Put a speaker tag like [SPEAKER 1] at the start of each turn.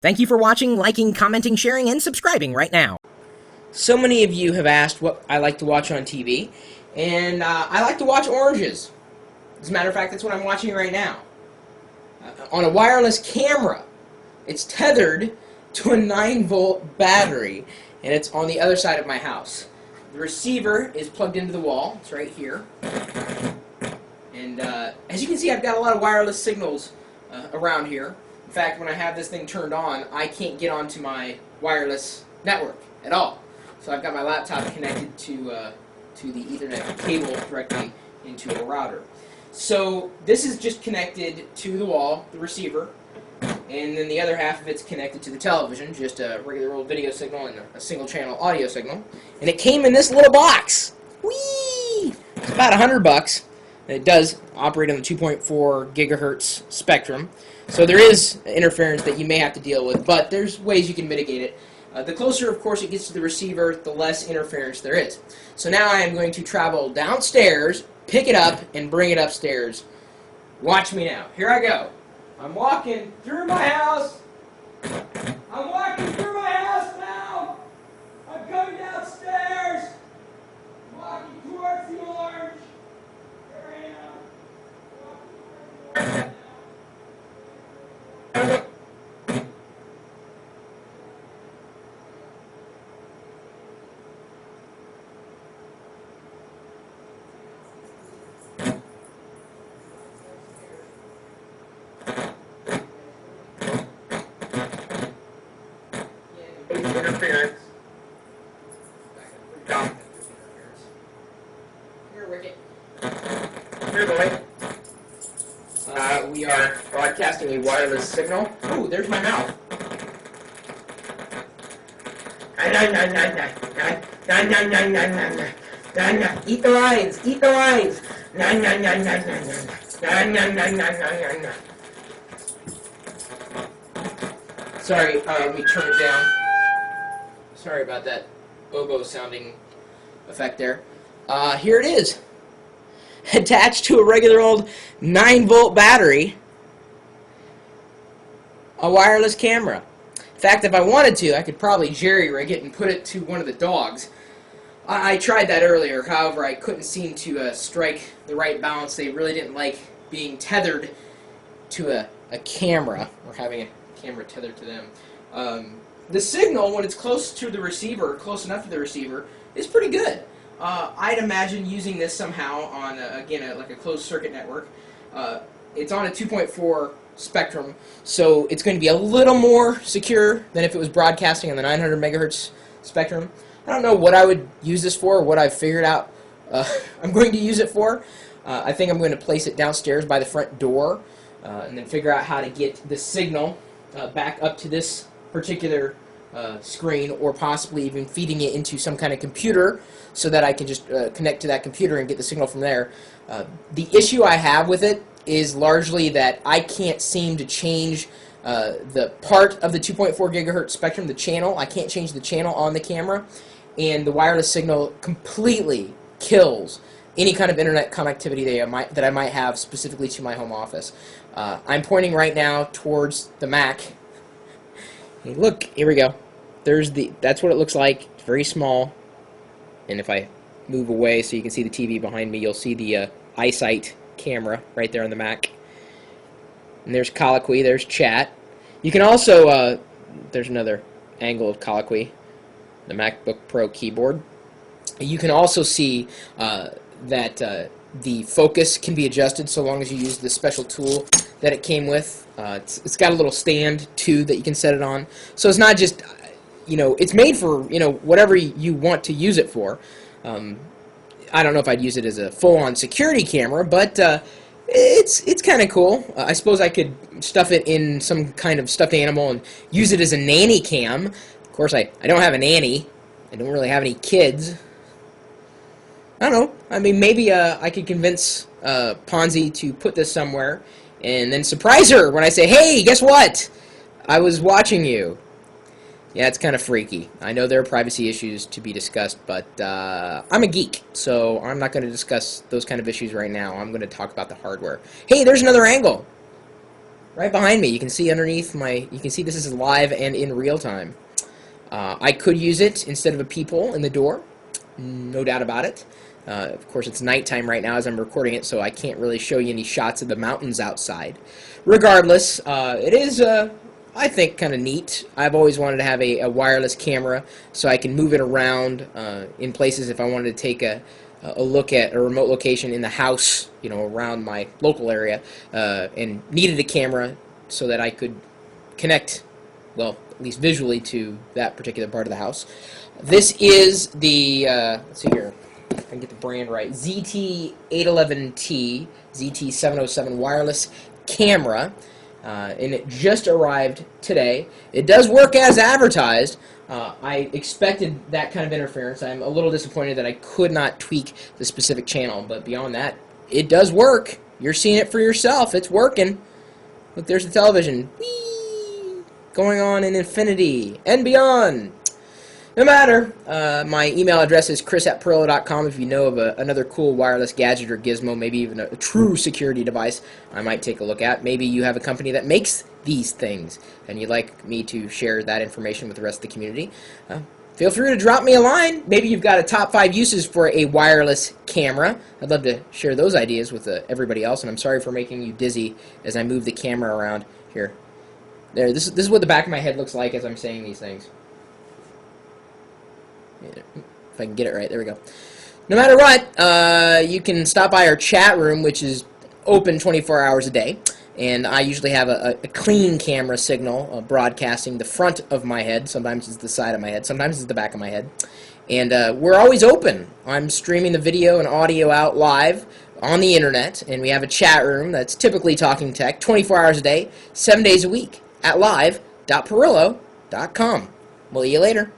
[SPEAKER 1] Thank you for watching, liking, commenting, sharing, and subscribing right now. So many of you have asked what I like to watch on TV, and I like to watch Oranges. As a matter of fact, that's what I'm watching right now. On a wireless camera. It's tethered to a 9-volt battery, and it's on the other side of my house. The receiver is plugged into the wall. It's right here. And as you can see, I've got a lot of wireless signals around here. In fact, when I have this thing turned on, I can't get onto my wireless network at all. So I've got my laptop connected to the Ethernet cable directly into a router. So this is just connected to the wall, the receiver, and then the other half of it's connected to the television, just a regular old video signal and a single channel audio signal. And it came in this little box. Whee! It's about $100. And it does operate on the 2.4 gigahertz spectrum. So there is interference that you may have to deal with, but there's ways you can mitigate it. The closer, of course, it gets to the receiver, the less interference there is. So now I am going to travel downstairs, pick it up, and bring it upstairs. Watch me now. Here I go. I'm walking through my house. I'm walking through my house now. I'm coming downstairs. I'm walking towards the orange. Here I am. Walking towards the orange.
[SPEAKER 2] Interference.
[SPEAKER 1] Here, Ricket.
[SPEAKER 2] Here, boy.
[SPEAKER 1] We are
[SPEAKER 2] Broadcasting a wireless signal.
[SPEAKER 1] Ooh, there's my mouth. Eat the lines. Eat the lines. Sorry, let me turn it down. Sorry about that oboe sounding effect there. Here it is. Attached to a regular old 9-volt battery. A wireless camera. In fact, if I wanted to, I could probably jerry-rig it and put it to one of the dogs. I tried that earlier, however, I couldn't seem to strike the right balance. They really didn't like being tethered to a camera, or having a camera tethered to them. The signal, when it's close to the receiver, close enough to the receiver, is pretty good. I'd imagine using this somehow on, again, like a closed circuit network. It's on a 2.4 spectrum, so it's going to be a little more secure than if it was broadcasting on the 900 megahertz spectrum. I don't know what I would use this for, or what I've figured out I'm going to use it for. I think I'm going to place it downstairs by the front door, and then figure out how to get the signal back up to this particular screen, or possibly even feeding it into some kind of computer so that I can just connect to that computer and get the signal from there. The issue I have with it is largely that I can't seem to change the part of the 2.4 gigahertz spectrum, the channel. I can't change the channel on the camera, and the wireless signal completely kills any kind of internet connectivity that I might have specifically to my home office. I'm pointing right now towards the Mac. Hey, look, here we go. That's what it looks like. It's very small. And if I move away so you can see the TV behind me, you'll see the EyeSight camera right there on the Mac. And there's Colloquy, there's chat. You can also, there's another angle of Colloquy, the MacBook Pro keyboard. You can also see that the focus can be adjusted so long as you use the special tool that it came with. It's got a little stand too that you can set it on. So it's not just, it's made for, whatever you want to use it for. I don't know if I'd use it as a full-on security camera, but it's kind of cool. I suppose I could stuff it in some kind of stuffed animal and use it as a nanny cam. Of course, I don't have a nanny. I don't really have any kids. I don't know. I mean, maybe I could convince Ponzi to put this somewhere and then surprise her when I say, hey, guess what? I was watching you. Yeah, it's kind of freaky. I know there are privacy issues to be discussed, but I'm a geek, so I'm not going to discuss those kind of issues right now. I'm going to talk about the hardware. Hey, there's another angle. right behind me. You can see underneath you can see this is live and in real time. I could use it instead of a peephole in the door, no doubt about it. Of course, it's nighttime right now as I'm recording it, so I can't really show you any shots of the mountains outside. Regardless, it is, I think, kind of neat. I've always wanted to have a wireless camera so I can move it around in places if I wanted to take a look at a remote location in the house, you know, around my local area, and needed a camera so that I could connect, well, at least visually, to that particular part of the house. This is the, let's see here, if I can get the brand right, ZT811T, ZT707 wireless camera, and it just arrived today. It does work as advertised. I expected that kind of interference. I'm a little disappointed that I could not tweak the specific channel, but beyond that, it does work. You're seeing it for yourself. It's working. Look, there's the television. Whee! Going on in infinity and beyond. No matter. My email address is chris@pirillo.com. If you know of another cool wireless gadget or gizmo, maybe even a true security device, I might take a look at. Maybe you have a company that makes these things, and you'd like me to share that information with the rest of the community. Feel free to drop me a line. Maybe you've got a top 5 uses for a wireless camera. I'd love to share those ideas with everybody else, and I'm sorry for making you dizzy as I move the camera around here. There, this is what the back of my head looks like as I'm saying these things. If I can get it right, there we go. No matter what, you can stop by our chat room, which is open 24 hours a day, and I usually have a clean camera signal broadcasting the front of my head. Sometimes it's the side of my head, sometimes it's the back of my head, and we're always open. I'm streaming the video and audio out live on the internet, and we have a chat room that's typically talking tech 24 hours a day, 7 days a week at live.pirillo.com. We'll see you later.